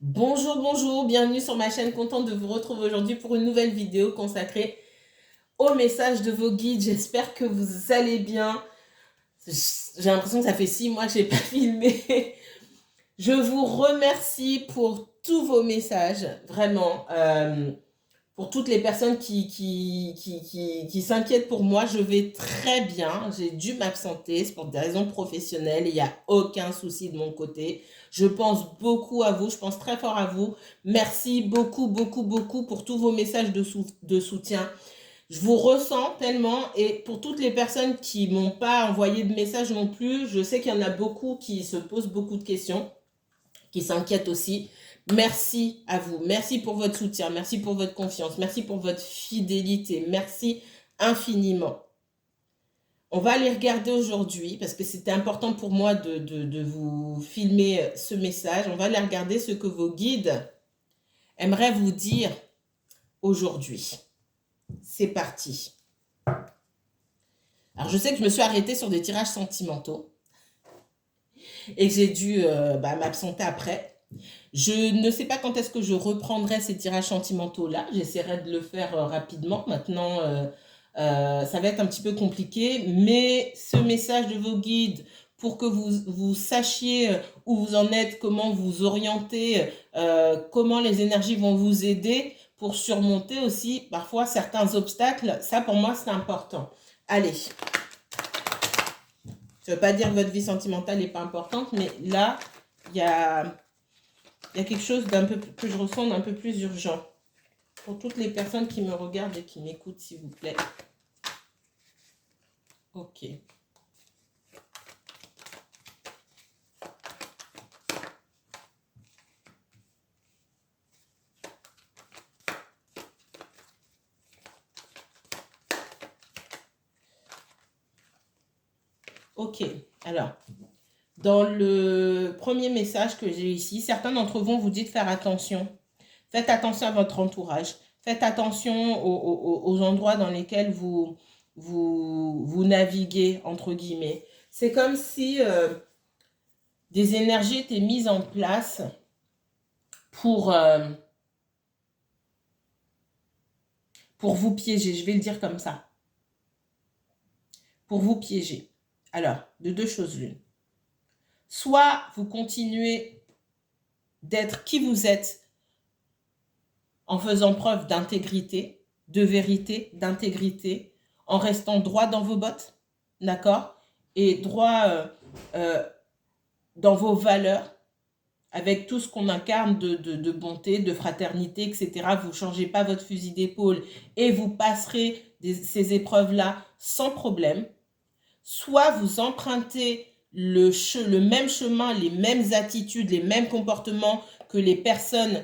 Bonjour, bonjour, bienvenue sur ma chaîne, contente de vous retrouver aujourd'hui pour une nouvelle vidéo consacrée au message de vos guides. J'espère que vous allez bien. J'ai l'impression que ça fait 6 mois que je n'ai pas filmé. Je vous remercie pour tous vos messages, vraiment. Pour toutes les personnes qui s'inquiètent pour moi, je vais très bien. J'ai dû m'absenter, c'est pour des raisons professionnelles. Il n'y a aucun souci de mon côté. Je pense beaucoup à vous, je pense très fort à vous. Merci beaucoup, beaucoup, beaucoup pour tous vos messages de soutien. Je vous ressens tellement, et pour toutes les personnes qui m'ont pas envoyé de message non plus, je sais qu'il y en a beaucoup qui se posent beaucoup de questions, qui s'inquiètent aussi. Merci à vous. Merci pour votre soutien. Merci pour votre confiance. Merci pour votre fidélité. Merci infiniment. On va aller regarder aujourd'hui, parce que c'était important pour moi de vous filmer ce message. On va aller regarder ce que vos guides aimeraient vous dire aujourd'hui. C'est parti. Alors, je sais que je me suis arrêtée sur des tirages sentimentaux et que j'ai dû m'absenter après. Je ne sais pas quand est-ce que je reprendrai ces tirages sentimentaux-là. J'essaierai de le faire rapidement. Maintenant, ça va être un petit peu compliqué, mais ce message de vos guides pour que vous sachiez où vous en êtes, comment vous orienter, comment les énergies vont vous aider pour surmonter aussi parfois certains obstacles, ça pour moi c'est important. Allez, ça ne veut pas dire que votre vie sentimentale n'est pas importante, mais là, il y a quelque chose d'un peu que je ressens d'un peu plus urgent. Pour toutes les personnes qui me regardent et qui m'écoutent, s'il vous plaît. Ok. Ok. Alors, dans le premier message que j'ai ici, certains d'entre vous vous dites faire attention. Faites attention à votre entourage. Faites attention aux endroits dans lesquels vous naviguez, entre guillemets. C'est comme si des énergies étaient mises en place pour vous piéger. Je vais le dire comme ça. Pour vous piéger. Alors, de deux choses l'une. Soit vous continuez d'être qui vous êtes en faisant preuve d'intégrité, de vérité, d'intégrité, en restant droit dans vos bottes, d'accord? Et droit dans vos valeurs, avec tout ce qu'on incarne de bonté, de fraternité, etc. Vous ne changez pas votre fusil d'épaule et vous passerez ces épreuves-là sans problème. Soit vous empruntez le même chemin, les mêmes attitudes, les mêmes comportements que les personnes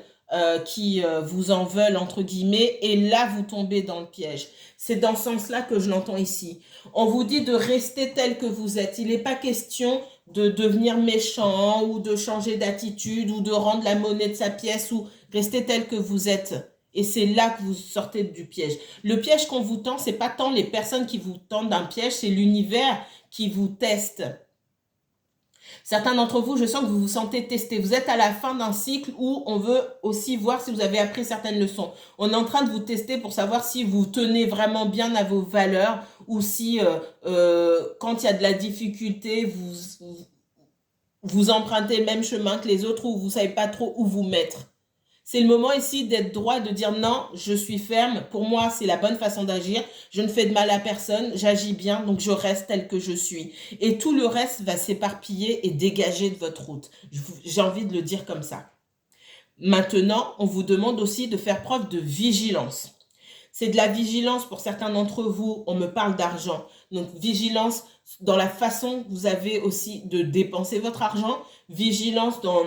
qui vous en veulent, entre guillemets, et là, vous tombez dans le piège. C'est dans ce sens-là que je l'entends ici. On vous dit de rester tel que vous êtes. Il n'est pas question de devenir méchant ou de changer d'attitude ou de rendre la monnaie de sa pièce ou rester tel que vous êtes. Et c'est là que vous sortez du piège. Le piège qu'on vous tend, c'est pas tant les personnes qui vous tendent un piège, c'est l'univers qui vous teste. Certains d'entre vous, je sens que vous vous sentez testé. Vous êtes à la fin d'un cycle où on veut aussi voir si vous avez appris certaines leçons. On est en train de vous tester pour savoir si vous tenez vraiment bien à vos valeurs ou si, quand il y a de la difficulté, vous empruntez le même chemin que les autres ou vous ne savez pas trop où vous mettre. C'est le moment ici d'être droit, de dire non, je suis ferme. Pour moi, c'est la bonne façon d'agir. Je ne fais de mal à personne, j'agis bien, donc je reste tel que je suis. Et tout le reste va s'éparpiller et dégager de votre route. J'ai envie de le dire comme ça. Maintenant, on vous demande aussi de faire preuve de vigilance. C'est de la vigilance pour certains d'entre vous. On me parle d'argent. Donc, vigilance dans la façon que vous avez aussi de dépenser votre argent. Vigilance dans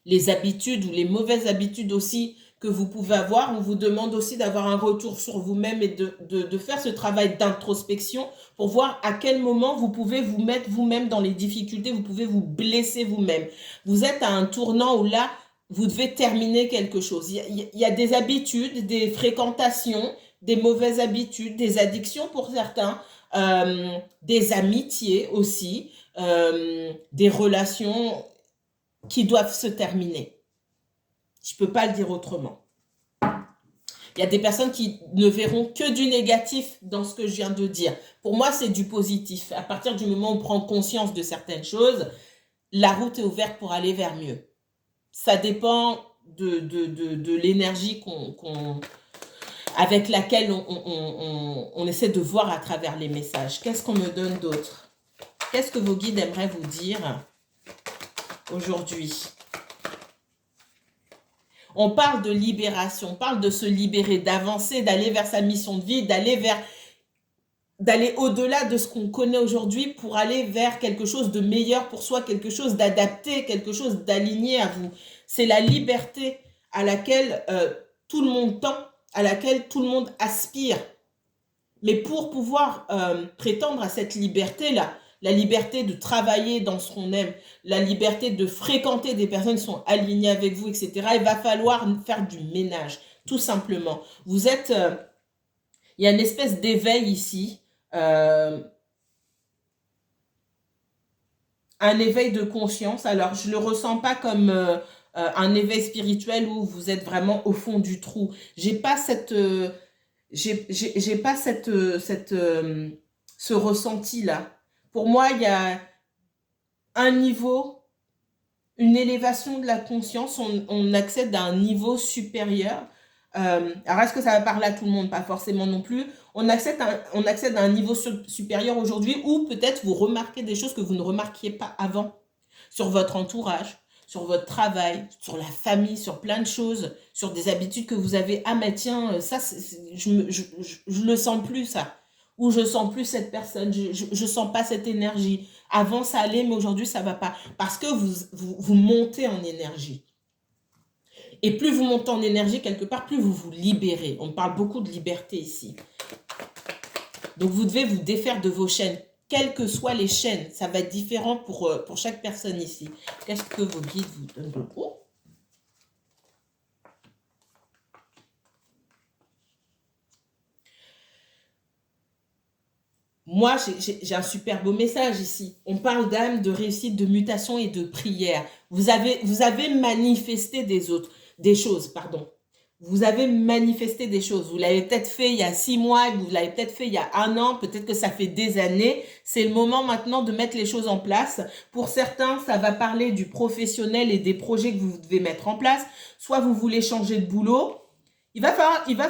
les habitudes ou les mauvaises habitudes aussi que vous pouvez avoir. On vous demande aussi d'avoir un retour sur vous-même et de faire ce travail d'introspection pour voir à quel moment vous pouvez vous mettre vous-même dans les difficultés, vous pouvez vous blesser vous-même. Vous êtes à un tournant où là, vous devez terminer quelque chose. Il y a des habitudes, des fréquentations, des mauvaises habitudes, des addictions pour certains, des amitiés aussi, des relations qui doivent se terminer. Je ne peux pas le dire autrement. Il y a des personnes qui ne verront que du négatif dans ce que je viens de dire. Pour moi, c'est du positif. À partir du moment où on prend conscience de certaines choses, la route est ouverte pour aller vers mieux. Ça dépend de l'énergie avec laquelle on essaie de voir à travers les messages. Qu'est-ce qu'on me donne d'autre? Qu'est-ce que vos guides aimeraient vous dire aujourd'hui? On parle de libération, on parle de se libérer, d'avancer, d'aller vers sa mission de vie, d'aller au-delà de ce qu'on connaît aujourd'hui pour aller vers quelque chose de meilleur pour soi, quelque chose d'adapté, quelque chose d'aligné à vous. C'est la liberté à laquelle tout le monde tend, à laquelle tout le monde aspire. Mais pour pouvoir prétendre à cette liberté-là, la liberté de travailler dans ce qu'on aime, la liberté de fréquenter des personnes qui sont alignées avec vous, etc., il va falloir faire du ménage, tout simplement. Vous êtes... il y a une espèce d'éveil ici, un éveil de conscience. Alors, je ne le ressens pas comme un éveil spirituel où vous êtes vraiment au fond du trou. J'ai pas ce ressenti-là. Pour moi, il y a un niveau, une élévation de la conscience. On accède à un niveau supérieur. Alors, est-ce que ça va parler à tout le monde? Pas forcément non plus. On accède à un niveau supérieur aujourd'hui où peut-être vous remarquez des choses que vous ne remarquiez pas avant. Sur votre entourage, sur votre travail, sur la famille, sur plein de choses, sur des habitudes que vous avez. Ah mais tiens, ça, je le sens plus ça. Ou je sens plus cette personne, je sens pas cette énergie. Avant ça allait, mais aujourd'hui ça va pas. Parce que vous montez en énergie. Et plus vous montez en énergie quelque part, plus vous vous libérez. On parle beaucoup de liberté ici. Donc vous devez vous défaire de vos chaînes. Quelles que soient les chaînes, ça va être différent pour chaque personne ici. Qu'est-ce que vos guides vous donnent beaucoup? Moi, j'ai un super beau message ici. On parle d'âme, de réussite, de mutation et de prière. Vous avez manifesté des choses, pardon. Vous avez manifesté des choses. Vous l'avez peut-être fait il y a 6 mois, vous l'avez peut-être fait il y a 1 an, peut-être que ça fait des années. C'est le moment maintenant de mettre les choses en place. Pour certains, ça va parler du professionnel et des projets que vous devez mettre en place. Soit vous voulez changer de boulot. Il va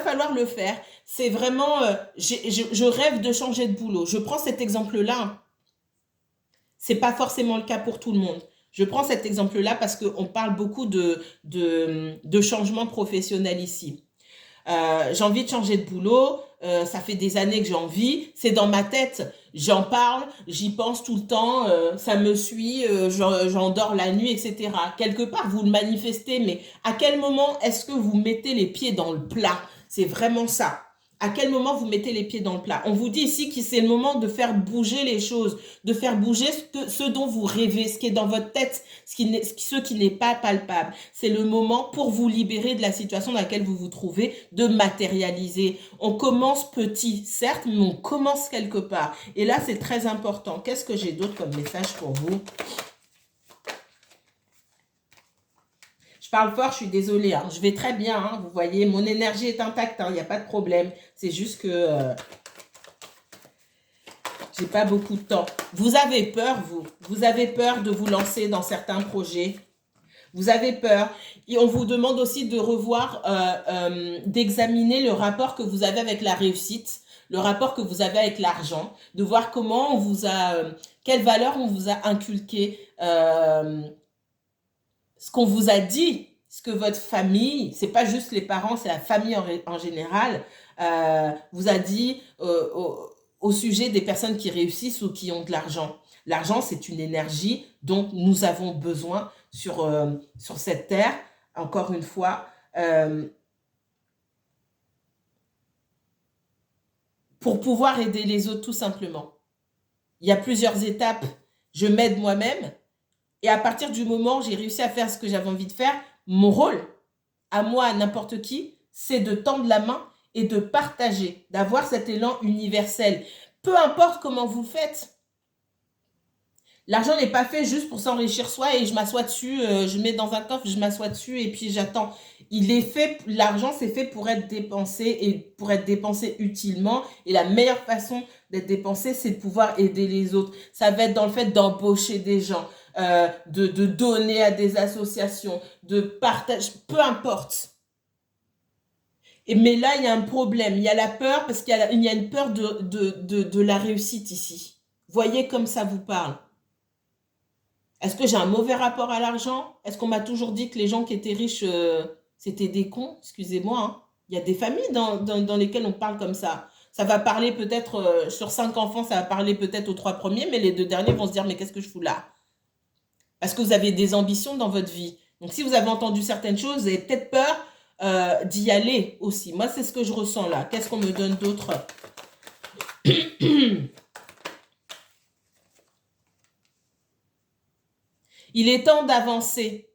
falloir le faire. C'est vraiment, je rêve de changer de boulot. Je prends cet exemple-là. C'est pas forcément le cas pour tout le monde. Je prends cet exemple-là parce qu'on parle beaucoup de changement professionnel ici. J'ai envie de changer de boulot, ça fait des années que j'ai envie, c'est dans ma tête, j'en parle, j'y pense tout le temps, ça me suit, j'en dors la nuit, etc. Quelque part, vous le manifestez, mais à quel moment est-ce que vous mettez les pieds dans le plat? C'est vraiment ça. À quel moment vous mettez les pieds dans le plat? On vous dit ici que c'est le moment de faire bouger les choses, de faire bouger ce dont vous rêvez, ce qui est dans votre tête, ce qui n'est pas palpable. C'est le moment pour vous libérer de la situation dans laquelle vous vous trouvez, de matérialiser. On commence petit, certes, mais on commence quelque part. Et là, c'est très important. Qu'est-ce que j'ai d'autre comme message pour vous? Je parle fort, je suis désolée. Hein. Je vais très bien, hein, vous voyez. Mon énergie est intacte, il n'y a pas de problème. C'est juste que j'ai pas beaucoup de temps. Vous avez peur, vous. Vous avez peur de vous lancer dans certains projets. Vous avez peur. Et on vous demande aussi de revoir, d'examiner le rapport que vous avez avec la réussite, le rapport que vous avez avec l'argent, de voir comment on vous a, quelle valeur on vous a inculqué, ce qu'on vous a dit, ce que votre famille, c'est pas juste les parents, c'est la famille en général, vous a dit au sujet des personnes qui réussissent ou qui ont de l'argent. L'argent, c'est une énergie dont nous avons besoin sur cette terre, encore une fois, pour pouvoir aider les autres tout simplement. Il y a plusieurs étapes. Je m'aide moi-même. Et à partir du moment où j'ai réussi à faire ce que j'avais envie de faire, mon rôle, à moi, à n'importe qui, c'est de tendre la main et de partager, d'avoir cet élan universel. Peu importe comment vous faites. L'argent n'est pas fait juste pour s'enrichir soi et je m'assois dessus, je mets dans un coffre, je m'assois dessus et puis j'attends. Il est fait, l'argent c'est fait pour être dépensé et pour être dépensé utilement. Et la meilleure façon d'être dépensé, c'est de pouvoir aider les autres. Ça va être dans le fait d'embaucher des gens, de donner à des associations, de partager, peu importe. Mais là, il y a un problème. Il y a la peur parce qu'il y a une peur de la réussite ici. Voyez comme ça vous parle. Est-ce que j'ai un mauvais rapport à l'argent? Est-ce qu'on m'a toujours dit que les gens qui étaient riches, c'était des cons? Excusez-moi, hein. Il y a des familles dans lesquelles on parle comme ça. Ça va parler peut-être, sur 5 enfants, ça va parler peut-être aux 3 premiers, mais les 2 derniers vont se dire, mais qu'est-ce que je fous là? Parce que vous avez des ambitions dans votre vie. Donc si vous avez entendu certaines choses, vous avez peut-être peur d'y aller aussi. Moi, c'est ce que je ressens là. Qu'est-ce qu'on me donne d'autre? Il est temps d'avancer.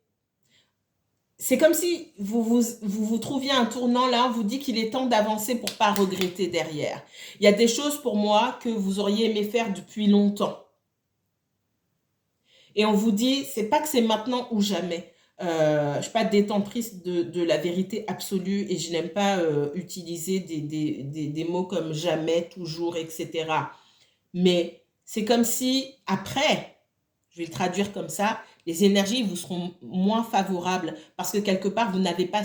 C'est comme si vous trouviez un tournant là, on vous dit qu'il est temps d'avancer pour pas regretter derrière. Il y a des choses pour moi que vous auriez aimé faire depuis longtemps. Et on vous dit, c'est pas que c'est maintenant ou jamais. Je suis pas détentrice de la vérité absolue et je n'aime pas utiliser des mots comme jamais, toujours, etc. Mais c'est comme si après, je vais le traduire comme ça, les énergies vous seront moins favorables parce que quelque part, vous n'avez pas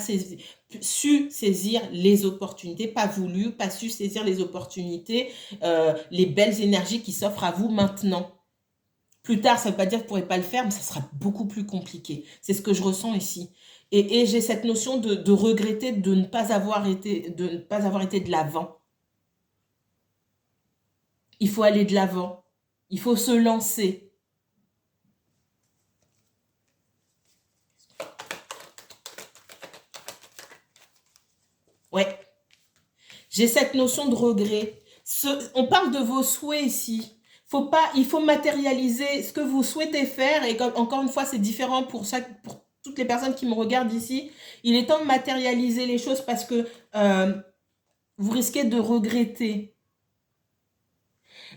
su saisir les opportunités, pas voulu, pas su saisir les opportunités, les belles énergies qui s'offrent à vous maintenant. Plus tard, ça ne veut pas dire que vous ne pourrez pas le faire, mais ça sera beaucoup plus compliqué. C'est ce que je ressens ici. Et j'ai cette notion de regretter de ne pas avoir été de l'avant. Il faut aller de l'avant. Il faut se lancer. Ouais. J'ai cette notion de regret. On parle de vos souhaits ici. Il faut matérialiser ce que vous souhaitez faire. Et encore une fois, c'est différent pour toutes les personnes qui me regardent ici. Il est temps de matérialiser les choses parce que vous risquez de regretter.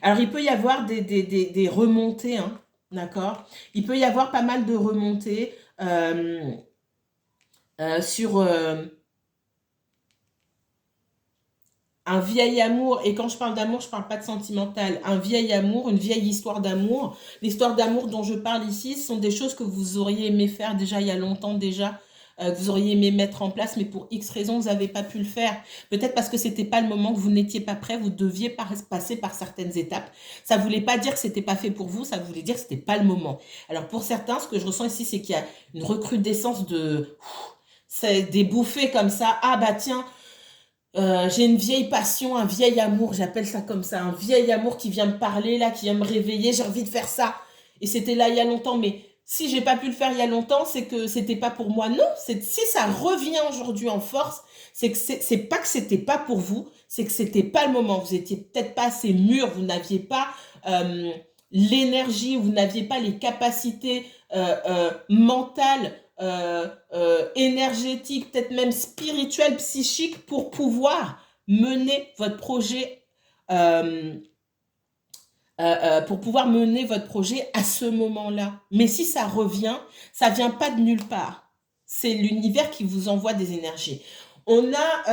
Alors, il peut y avoir des remontées, hein, d'accord? Il peut y avoir pas mal de remontées sur un vieil amour. Et quand je parle d'amour, je ne parle pas de sentimental. Un vieil amour, une vieille histoire d'amour. L'histoire d'amour dont je parle ici, ce sont des choses que vous auriez aimé faire déjà il y a longtemps déjà. Que vous auriez aimé mettre en place, mais pour X raisons, vous n'avez pas pu le faire. Peut-être parce que ce n'était pas le moment, que vous n'étiez pas prêt, vous deviez passer par certaines étapes. Ça ne voulait pas dire que ce n'était pas fait pour vous, ça voulait dire que ce n'était pas le moment. Alors pour certains, ce que je ressens ici, c'est qu'il y a une recrudescence c'est des bouffées comme ça. Ah bah tiens, j'ai une vieille passion, un vieil amour, j'appelle ça comme ça, un vieil amour qui vient me parler là, qui vient me réveiller, j'ai envie de faire ça. Et c'était là il y a longtemps, mais si j'ai pas pu le faire il y a longtemps, c'est que c'était pas pour moi. Non, si ça revient aujourd'hui en force, c'est que c'est pas que c'était pas pour vous, c'est que c'était pas le moment. Vous étiez peut-être pas assez mûr, vous n'aviez pas l'énergie, vous n'aviez pas les capacités mentales, énergétiques, peut-être même spirituelles, psychiques, pour pouvoir mener votre projet à ce moment-là. Mais si ça revient, ça vient pas de nulle part. C'est l'univers qui vous envoie des énergies. On a,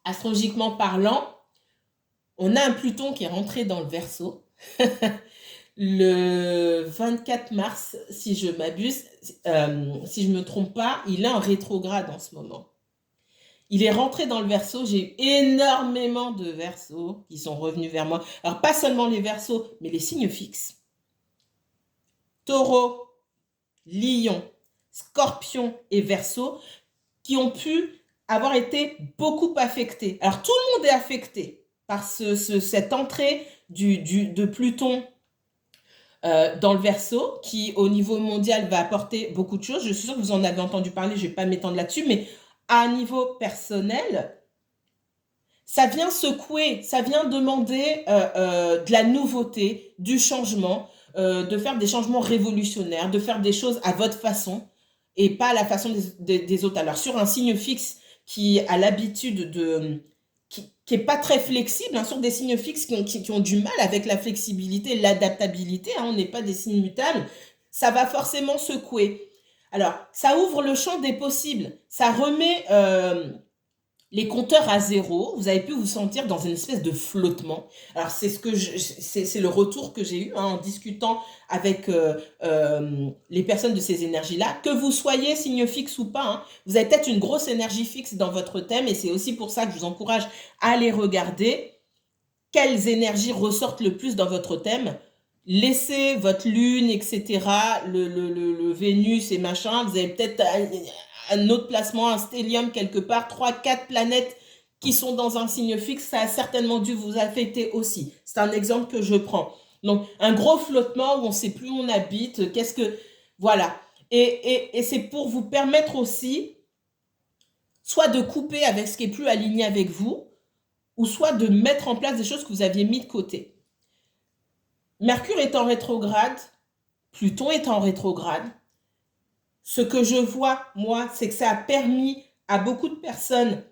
astrologiquement parlant, on a un Pluton qui est rentré dans le Verseau le 24 mars, si je m'abuse, si je me trompe pas, il est en rétrograde en ce moment. Il est rentré dans le Verseau. J'ai eu énormément de Verseaux qui sont revenus vers moi. Alors, pas seulement les Verseaux, mais les signes fixes. Taureau, Lion, Scorpion et Verseau qui ont pu avoir été beaucoup affectés. Alors, tout le monde est affecté par cette entrée de Pluton dans le Verseau qui, au niveau mondial, va apporter beaucoup de choses. Je suis sûre que vous en avez entendu parler, je ne vais pas m'étendre là-dessus, mais à un niveau personnel, ça vient secouer, ça vient demander de la nouveauté, du changement, de faire des changements révolutionnaires, de faire des choses à votre façon et pas à la façon des autres. Alors, sur un signe fixe qui a l'habitude qui est pas très flexible, hein, sur des signes fixes qui ont du mal avec la flexibilité, l'adaptabilité, hein, on n'est pas des signes mutables, ça va forcément secouer. Alors, ça ouvre le champ des possibles, ça remet les compteurs à zéro, vous avez pu vous sentir dans une espèce de flottement. Alors, c'est le retour que j'ai eu, hein, en discutant avec les personnes de ces énergies-là. Que vous soyez signe fixe ou pas, hein, vous avez peut-être une grosse énergie fixe dans votre thème et c'est aussi pour ça que je vous encourage à aller regarder quelles énergies ressortent le plus dans votre thème. Laissez votre lune, etc., le Vénus et machin, vous avez peut-être un autre placement, un stellium quelque part, 3-4 planètes qui sont dans un signe fixe, ça a certainement dû vous affecter aussi. C'est un exemple que je prends. Donc, un gros flottement où on ne sait plus où on habite, qu'est-ce que... Voilà. Et c'est pour vous permettre aussi, soit de couper avec ce qui est plus aligné avec vous, ou soit de mettre en place des choses que vous aviez mis de côté. Mercure est en rétrograde, Pluton est en rétrograde. Ce que je vois, moi, c'est que ça a permis à beaucoup de personnes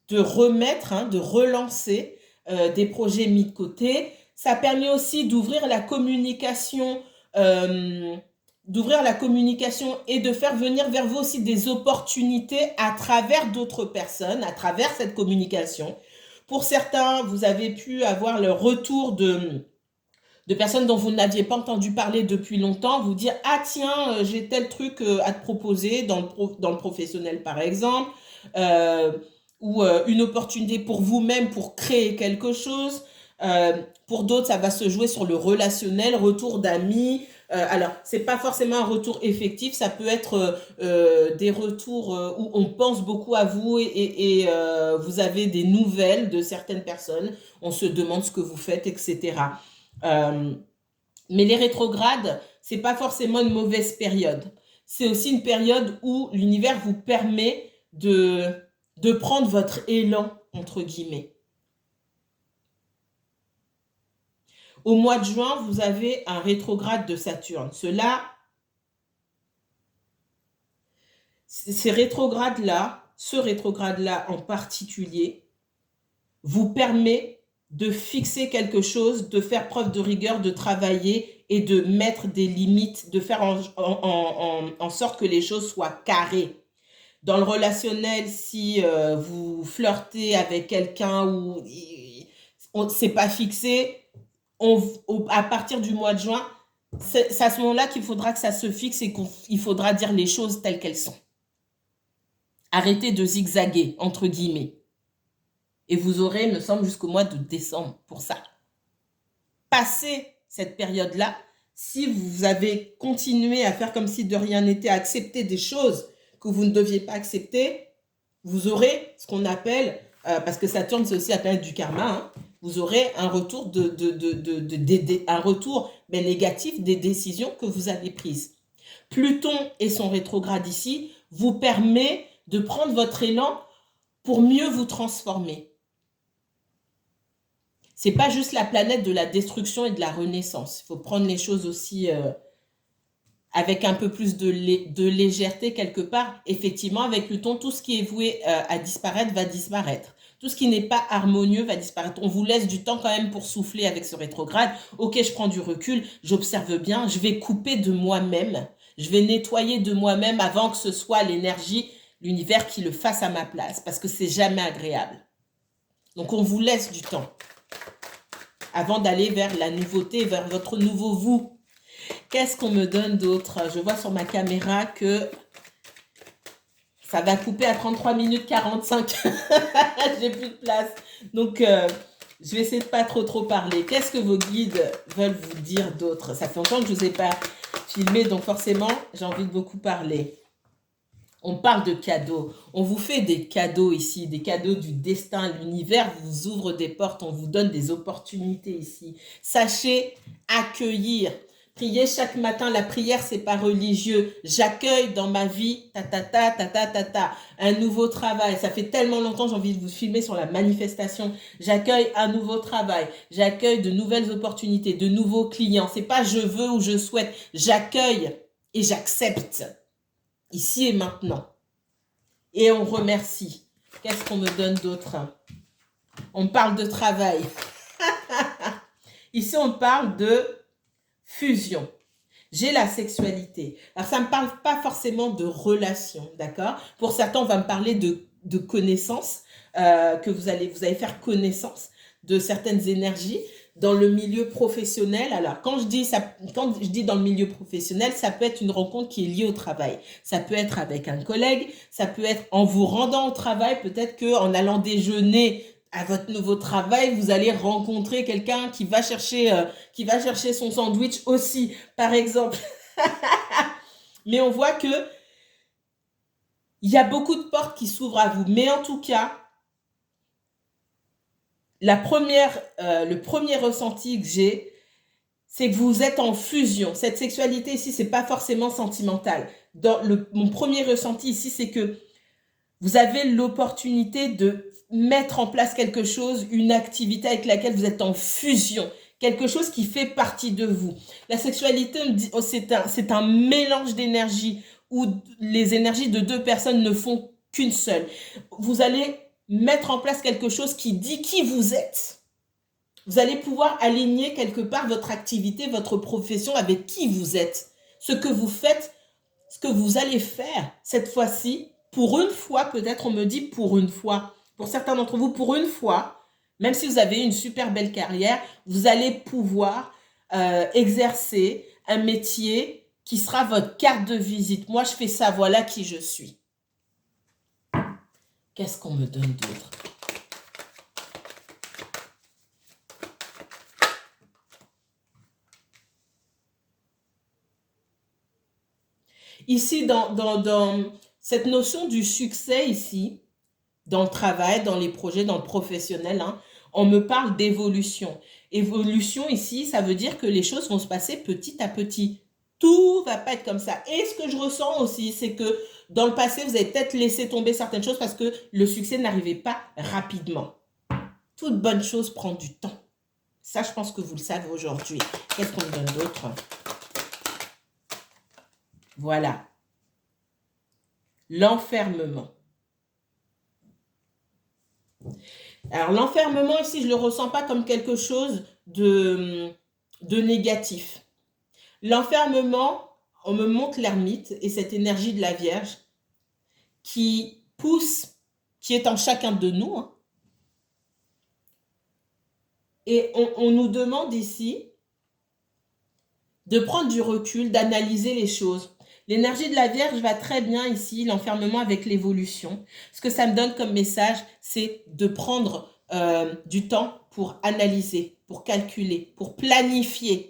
de remettre, hein, de relancer des projets mis de côté. Ça a permis aussi d'ouvrir la communication, et de faire venir vers vous aussi des opportunités à travers d'autres personnes, à travers cette communication. Pour certains, vous avez pu avoir le retour de personnes dont vous n'aviez pas entendu parler depuis longtemps, vous dire « Ah tiens, j'ai tel truc à te proposer dans le professionnel par exemple, ou une opportunité pour vous-même pour créer quelque chose. » Pour d'autres, ça va se jouer sur le relationnel, retour d'amis. Alors, c'est pas forcément un retour effectif, ça peut être des retours où on pense beaucoup à vous et vous avez des nouvelles de certaines personnes, on se demande ce que vous faites, etc. Mais les rétrogrades, c'est pas forcément une mauvaise période. C'est aussi une période où l'univers vous permet de prendre votre élan, entre guillemets. Au mois de juin, vous avez un rétrograde de Saturne. Ce rétrograde-là en particulier, vous permet de fixer quelque chose, de faire preuve de rigueur, de travailler et de mettre des limites, de faire en sorte que les choses soient carrées. Dans le relationnel, si vous flirtez avec quelqu'un ou c'est pas fixé, à partir du mois de juin, c'est à ce moment-là qu'il faudra que ça se fixe et qu'il faudra dire les choses telles qu'elles sont. Arrêtez de zigzaguer, entre guillemets. Et vous aurez, me semble, jusqu'au mois de décembre pour ça. Passé cette période-là, si vous avez continué à faire comme si de rien n'était, à accepter des choses que vous ne deviez pas accepter, vous aurez ce qu'on appelle, parce que Saturne c'est aussi la planète du karma, hein, vous aurez un retour, un retour négatif des décisions que vous avez prises. Pluton et son rétrograde ici vous permet de prendre votre élan pour mieux vous transformer. C'est pas juste la planète de la destruction et de la renaissance. Il faut prendre les choses aussi avec un peu plus de légèreté quelque part. Effectivement, avec Pluton, tout ce qui est voué à disparaître va disparaître. Tout ce qui n'est pas harmonieux va disparaître. On vous laisse du temps quand même pour souffler avec ce rétrograde. Ok, je prends du recul, j'observe bien, je vais couper de moi-même. Je vais nettoyer de moi-même avant que ce soit l'énergie, l'univers qui le fasse à ma place. Parce que c'est jamais agréable. Donc, on vous laisse du temps avant d'aller vers la nouveauté, vers votre nouveau vous. Qu'est-ce qu'on me donne d'autre? Je vois sur ma caméra que ça va couper à 33 minutes 45. J'ai plus de place. Donc, je vais essayer de pas trop parler. Qu'est-ce que vos guides veulent vous dire d'autre? Ça fait longtemps que je ne vous ai pas filmé, donc forcément, j'ai envie de beaucoup parler. On parle de cadeaux. On vous fait des cadeaux ici, des cadeaux du destin. L'univers vous ouvre des portes, on vous donne des opportunités ici. Sachez accueillir. Priez chaque matin. La prière, c'est pas religieux. J'accueille dans ma vie, un nouveau travail. Ça fait tellement longtemps, j'ai envie de vous filmer sur la manifestation. J'accueille un nouveau travail. J'accueille de nouvelles opportunités, de nouveaux clients. C'est pas je veux ou je souhaite. J'accueille et j'accepte. Ici et maintenant. Et on remercie. Qu'est-ce qu'on me donne d'autre? On parle de travail. Ici, on parle de fusion. J'ai la sexualité. Alors, ça ne me parle pas forcément de relation, d'accord? Pour certains, on va me parler de connaissances, que vous allez faire connaissance de certaines énergies dans le milieu professionnel. Alors, quand je dis dans le milieu professionnel, ça peut être une rencontre qui est liée au travail. Ça peut être avec un collègue, ça peut être en vous rendant au travail, peut-être qu'en allant déjeuner à votre nouveau travail, vous allez rencontrer quelqu'un qui va chercher son sandwich aussi, par exemple. Mais on voit que il y a beaucoup de portes qui s'ouvrent à vous. Mais en tout cas, le premier ressenti que j'ai, c'est que vous êtes en fusion. Cette sexualité ici, c'est pas forcément sentimental. Mon premier ressenti ici, c'est que vous avez l'opportunité de mettre en place quelque chose, une activité avec laquelle vous êtes en fusion, quelque chose qui fait partie de vous. La sexualité, c'est un mélange d'énergie où les énergies de deux personnes ne font qu'une seule. Vous allez mettre en place quelque chose qui dit qui vous êtes. Vous allez pouvoir aligner quelque part votre activité, votre profession avec qui vous êtes. Ce que vous faites, ce que vous allez faire cette fois-ci, pour une fois, peut-être on me dit pour une fois, pour certains d'entre vous, pour une fois, même si vous avez une super belle carrière, vous allez pouvoir exercer un métier qui sera votre carte de visite. Moi, je fais ça, voilà qui je suis. Qu'est-ce qu'on me donne d'autre? Ici, dans cette notion du succès ici, dans le travail, dans les projets, dans le professionnel, hein, on me parle d'évolution. Évolution ici, ça veut dire que les choses vont se passer petit à petit. Tout va pas être comme ça. Et ce que je ressens aussi, c'est que dans le passé, vous avez peut-être laissé tomber certaines choses parce que le succès n'arrivait pas rapidement. Toute bonne chose prend du temps. Ça, je pense que vous le savez aujourd'hui. Qu'est-ce qu'on me donne d'autre? Voilà. L'enfermement. Alors, l'enfermement ici, je ne le ressens pas comme quelque chose de négatif. L'enfermement, on me montre l'ermite et cette énergie de la Vierge qui pousse, qui est en chacun de nous. Hein. Et on nous demande ici de prendre du recul, d'analyser les choses. L'énergie de la Vierge va très bien ici, l'enfermement avec l'évolution. Ce que ça me donne comme message, c'est de prendre du temps pour analyser, pour calculer, pour planifier.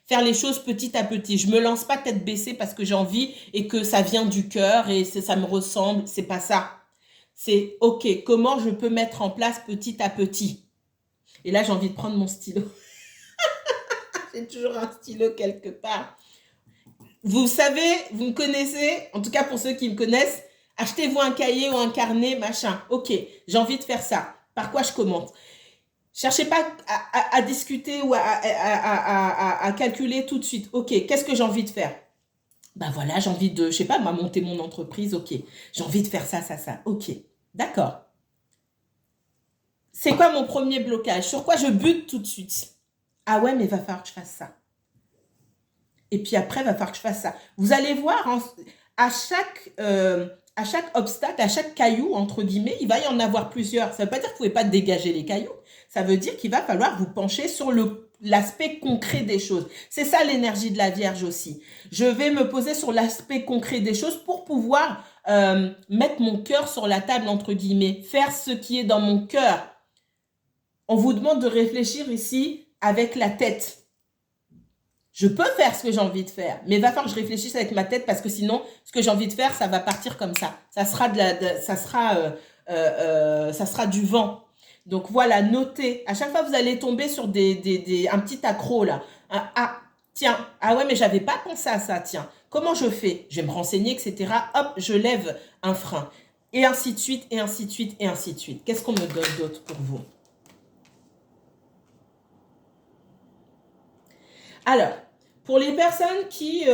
Faire les choses petit à petit. Je me lance pas tête baissée parce que j'ai envie et que ça vient du cœur et ça me ressemble. C'est pas ça. C'est OK, comment je peux mettre en place petit à petit. Et là, j'ai envie de prendre mon stylo. J'ai toujours un stylo quelque part. Vous savez, vous me connaissez, en tout cas pour ceux qui me connaissent, achetez-vous un cahier ou un carnet, machin. OK, j'ai envie de faire ça. Par quoi je commence? Cherchez pas à discuter ou à calculer tout de suite. OK, qu'est-ce que j'ai envie de faire? Ben voilà, j'ai envie de, je sais pas, monter mon entreprise. OK, j'ai envie de faire ça, ça, ça. OK, d'accord. C'est quoi mon premier blocage? Sur quoi je bute tout de suite? Ah ouais, mais il va falloir que je fasse ça. Et puis après, il va falloir que je fasse ça. Vous allez voir, hein, à chaque obstacle, à chaque caillou, entre guillemets, il va y en avoir plusieurs. Ça ne veut pas dire que vous ne pouvez pas dégager les cailloux. Ça veut dire qu'il va falloir vous pencher sur l'aspect concret des choses. C'est ça l'énergie de la Vierge aussi. Je vais me poser sur l'aspect concret des choses pour pouvoir mettre mon cœur sur la table, entre guillemets, faire ce qui est dans mon cœur. On vous demande de réfléchir ici avec la tête. Je peux faire ce que j'ai envie de faire, mais il va falloir que je réfléchisse avec ma tête parce que sinon, ce que j'ai envie de faire, ça va partir comme ça. Ça sera ça sera du vent. Donc voilà, notez. À chaque fois, vous allez tomber sur un petit accro là. Ah, tiens, ah ouais, mais j'avais pas pensé à ça, tiens. Comment je fais? Je vais me renseigner, etc. Hop, je lève un frein. Et ainsi de suite, et ainsi de suite, et ainsi de suite. Qu'est-ce qu'on me donne d'autre pour vous? Alors, pour les personnes qui...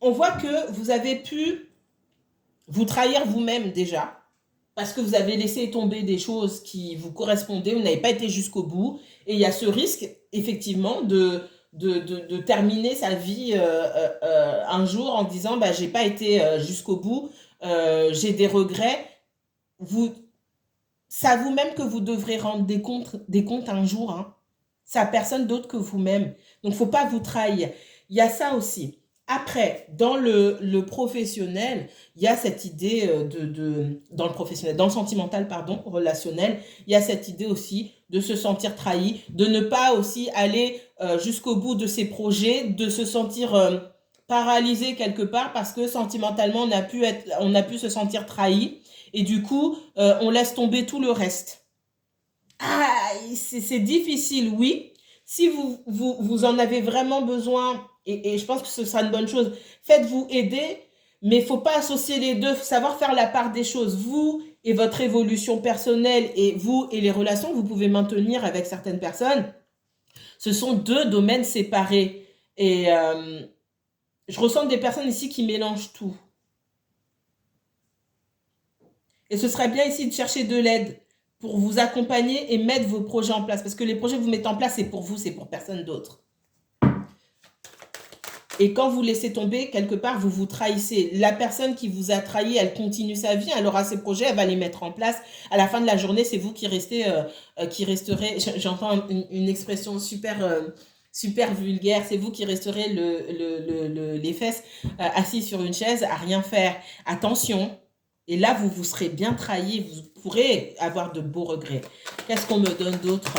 on voit que vous avez pu vous trahir vous-même déjà. parce que vous avez laissé tomber des choses qui vous correspondaient, vous n'avez pas été jusqu'au bout, et il y a ce risque, effectivement, de terminer sa vie un jour en disant, bah, j'ai pas été jusqu'au bout, j'ai des regrets. Vous, c'est à vous-même que vous devrez rendre des comptes un jour, hein. C'est à personne d'autre que vous-même. Donc, faut pas vous trahir. Il y a ça aussi. Après, dans le professionnel, il y a cette idée dans le professionnel, dans le sentimental, pardon, relationnel, il y a cette idée aussi de se sentir trahi, de ne pas aussi aller jusqu'au bout de ses projets, de se sentir paralysé quelque part parce que sentimentalement, on a pu se sentir trahi et du coup, on laisse tomber tout le reste. Ah, c'est difficile, oui. Si vous en avez vraiment besoin, et je pense que ce sera une bonne chose, faites-vous aider, mais il ne faut pas associer les deux, faut savoir faire la part des choses. Vous et votre évolution personnelle et vous et les relations que vous pouvez maintenir avec certaines personnes, ce sont deux domaines séparés. Et je ressens des personnes ici qui mélangent tout. Et ce serait bien ici de chercher de l'aide pour vous accompagner et mettre vos projets en place. Parce que les projets que vous mettez en place, c'est pour vous, c'est pour personne d'autre. Et quand vous laissez tomber, quelque part, vous vous trahissez. La personne qui vous a trahi, elle continue sa vie, elle aura ses projets, elle va les mettre en place. À la fin de la journée, c'est vous qui resterez, j'entends une expression super vulgaire, c'est vous qui resterez les fesses assis sur une chaise à rien faire. Attention. Et là, vous serez bien trahi, vous pourrez avoir de beaux regrets. Qu'est-ce qu'on me donne d'autre?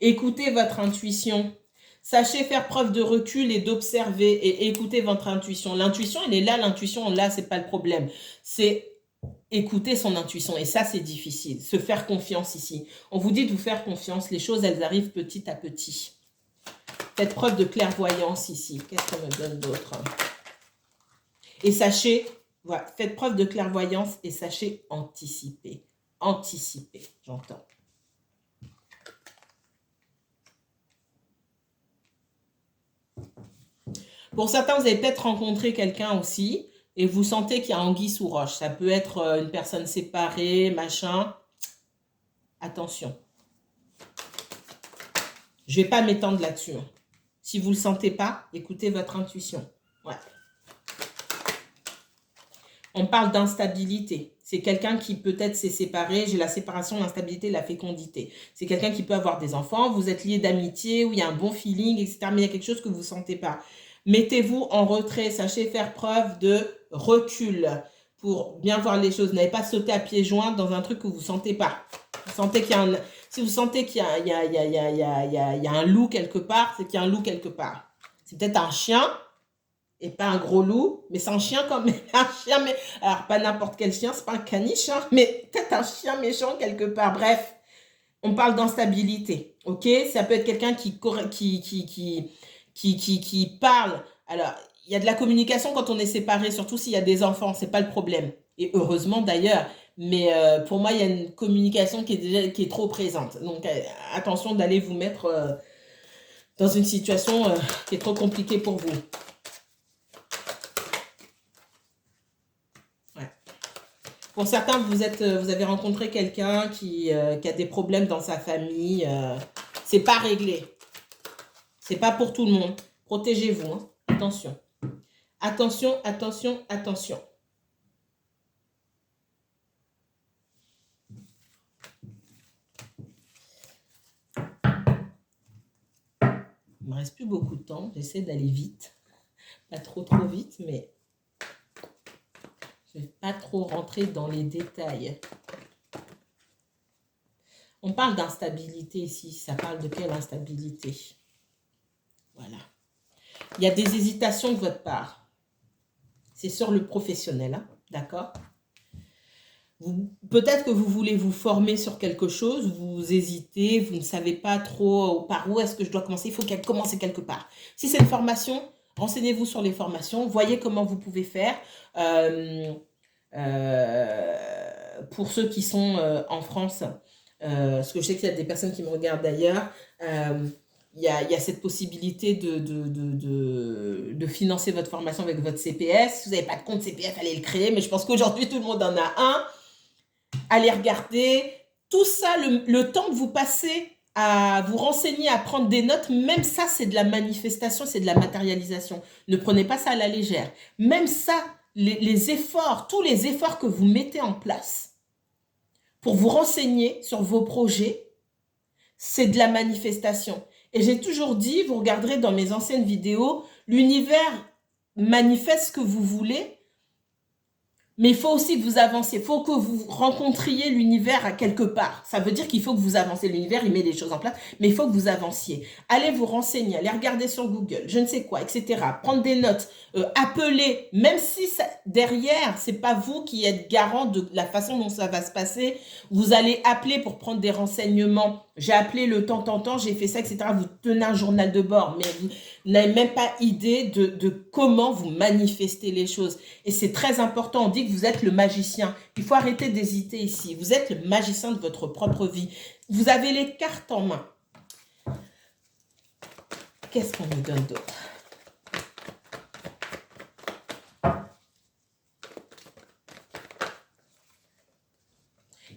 Écoutez votre intuition. Sachez faire preuve de recul et d'observer et écoutez votre intuition. L'intuition, elle est là, l'intuition, là, c'est pas le problème. C'est écouter son intuition. Et ça, c'est difficile. Se faire confiance ici. On vous dit de vous faire confiance. Les choses, elles arrivent petit à petit. Faites preuve de clairvoyance ici. Qu'est-ce qu'on me donne d'autre? Et sachez, voilà, faites preuve de clairvoyance et sachez anticiper. Anticiper, j'entends. Pour certains, vous avez peut-être rencontré quelqu'un aussi et vous sentez qu'il y a anguille sous roche. Ça peut être une personne séparée, machin. Attention. Je ne vais pas m'étendre là-dessus. Si vous ne le sentez pas, écoutez votre intuition. Ouais. On parle d'instabilité. C'est quelqu'un qui peut-être s'est séparé. J'ai la séparation, l'instabilité, la fécondité. C'est quelqu'un qui peut avoir des enfants. Vous êtes liés d'amitié, où il y a un bon feeling, etc. Mais il y a quelque chose que vous ne sentez pas. Mettez-vous en retrait. Sachez faire preuve de recul pour bien voir les choses. N'allez pas sauter à pieds joints dans un truc que vous ne sentez pas. Vous sentez qu'il y a un... Si vous sentez qu'il y a un loup quelque part, c'est qu'il y a un loup quelque part. C'est peut-être un chien. Et pas un gros loup, mais c'est un chien quand même. Un chien, mais alors pas n'importe quel chien, c'est pas un caniche, hein, mais peut-être un chien méchant quelque part. Bref, on parle d'instabilité, ok? Ça peut être quelqu'un qui parle. Alors, il y a de la communication quand on est séparé, surtout s'il y a des enfants, c'est pas le problème. Et heureusement d'ailleurs. Mais pour moi, il y a une communication qui est trop présente. Donc, attention d'aller vous mettre dans une situation qui est trop compliquée pour vous. Pour certains, vous avez rencontré quelqu'un qui a des problèmes dans sa famille. C'est pas réglé. C'est pas pour tout le monde. Protégez-vous. Hein. Attention. Attention, attention, attention. Il me reste plus beaucoup de temps. J'essaie d'aller vite. Pas trop vite, mais... Je ne vais pas trop rentrer dans les détails. On parle d'instabilité ici. Ça parle de quelle instabilité? Voilà. Il y a des hésitations de votre part. C'est sur le professionnel, hein, d'accord? Peut-être que vous voulez vous former sur quelque chose, vous hésitez, vous ne savez pas trop par où est-ce que je dois commencer. Il faut commencer quelque part. Si c'est une formation, renseignez-vous sur les formations, voyez comment vous pouvez faire. Pour ceux qui sont en France, parce que je sais qu'il y a des personnes qui me regardent d'ailleurs, il y a cette possibilité de financer votre formation avec votre CPF. Si vous n'avez pas de compte CPF, allez le créer. Mais je pense qu'aujourd'hui, tout le monde en a un. Allez regarder. Tout ça, le temps que vous passez à vous renseigner, à prendre des notes, même ça, c'est de la manifestation, c'est de la matérialisation. Ne prenez pas ça à la légère. Même ça, les efforts, tous les efforts que vous mettez en place pour vous renseigner sur vos projets, c'est de la manifestation. Et j'ai toujours dit, vous regarderez dans mes anciennes vidéos, l'univers manifeste ce que vous voulez, mais il faut aussi que vous avanciez. Il faut que vous rencontriez l'univers à quelque part. Ça veut dire qu'il faut que vous avanciez. L'univers, il met les choses en place, mais il faut que vous avanciez. Allez vous renseigner, allez regarder sur Google, je ne sais quoi, etc. Prendre des notes, appeler, même si ça, derrière, c'est pas vous qui êtes garant de la façon dont ça va se passer. Vous allez appeler pour prendre des renseignements. J'ai appelé le temps, j'ai fait ça, etc. Vous tenez un journal de bord, mais vous n'avez même pas idée de comment vous manifestez les choses. Et c'est très important. On dit que vous êtes le magicien. Il faut arrêter d'hésiter ici. Vous êtes le magicien de votre propre vie. Vous avez les cartes en main. Qu'est-ce qu'on nous donne d'autre?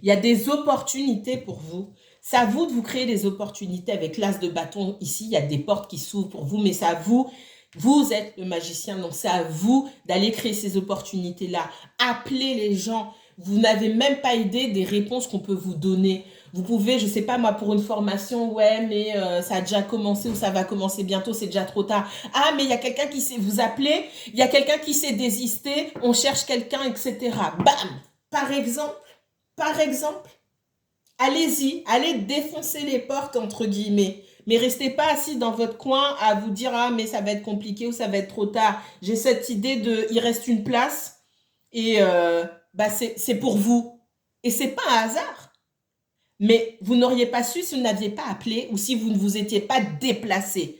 Il y a des opportunités pour vous. C'est à vous de vous créer des opportunités avec l'as de bâton. Ici, il y a des portes qui s'ouvrent pour vous, mais c'est à vous. Vous êtes le magicien, donc c'est à vous d'aller créer ces opportunités-là. Appelez les gens. Vous n'avez même pas idée des réponses qu'on peut vous donner. Vous pouvez, je ne sais pas moi, pour une formation, ouais, mais ça a déjà commencé ou ça va commencer bientôt, c'est déjà trop tard. Ah, mais il y a quelqu'un qui sait vous appeler, il y a quelqu'un qui s'est désisté, on cherche quelqu'un, etc. Bam! Par exemple, allez-y, allez défoncer les portes, entre guillemets. Mais restez pas assis dans votre coin à vous dire « Ah, mais ça va être compliqué ou ça va être trop tard. » J'ai cette idée de « Il reste une place et c'est pour vous. » Et c'est pas un hasard. Mais vous n'auriez pas su si vous n'aviez pas appelé ou si vous ne vous étiez pas déplacé.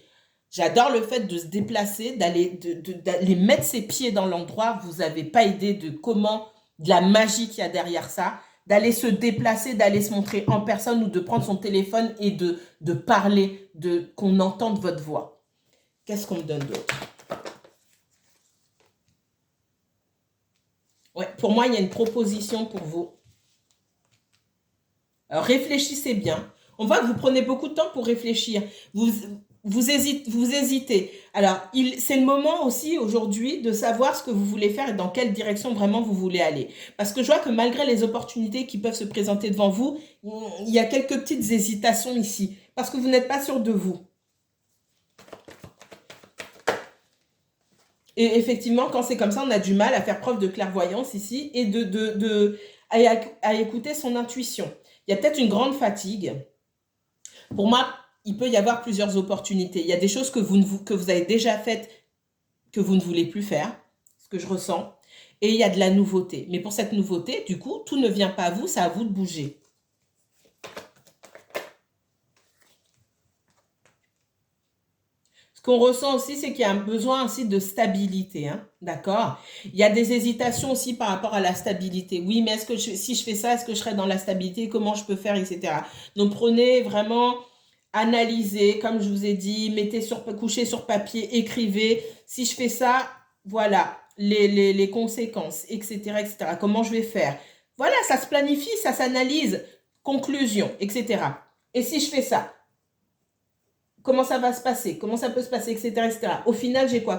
J'adore le fait de se déplacer, d'aller mettre ses pieds dans l'endroit. Vous n'avez pas idée de comment, de la magie qu'il y a derrière ça. D'aller se déplacer, d'aller se montrer en personne ou de prendre son téléphone et de parler, qu'on entende votre voix. Qu'est-ce qu'on me donne d'autre? Ouais, pour moi, il y a une proposition pour vous. Alors, réfléchissez bien. On voit que vous prenez beaucoup de temps pour réfléchir. Vous hésitez. Alors, c'est le moment aussi aujourd'hui de savoir ce que vous voulez faire et dans quelle direction vraiment vous voulez aller. Parce que je vois que malgré les opportunités qui peuvent se présenter devant vous, il y a quelques petites hésitations ici. Parce que vous n'êtes pas sûr de vous. Et effectivement, quand c'est comme ça, on a du mal à faire preuve de clairvoyance ici et à écouter son intuition. Il y a peut-être une grande fatigue. Pour moi, il peut y avoir plusieurs opportunités. Il y a des choses que vous avez déjà faites que vous ne voulez plus faire, ce que je ressens. Et il y a de la nouveauté. Mais pour cette nouveauté, du coup, tout ne vient pas à vous, c'est à vous de bouger. Ce qu'on ressent aussi, c'est qu'il y a un besoin aussi de stabilité, hein, d'accord? Il y a des hésitations aussi par rapport à la stabilité. Oui, mais si je fais ça, est-ce que je serai dans la stabilité? Comment je peux faire, etc. Donc, prenez vraiment, analysez, comme je vous ai dit, couchez sur papier, écrivez. Si je fais ça, voilà, les conséquences, etc., etc. Comment je vais faire? Voilà, ça se planifie, ça s'analyse. Conclusion, etc. Et si je fais ça? Comment ça va se passer? Comment ça peut se passer, etc., etc. Au final, j'ai quoi?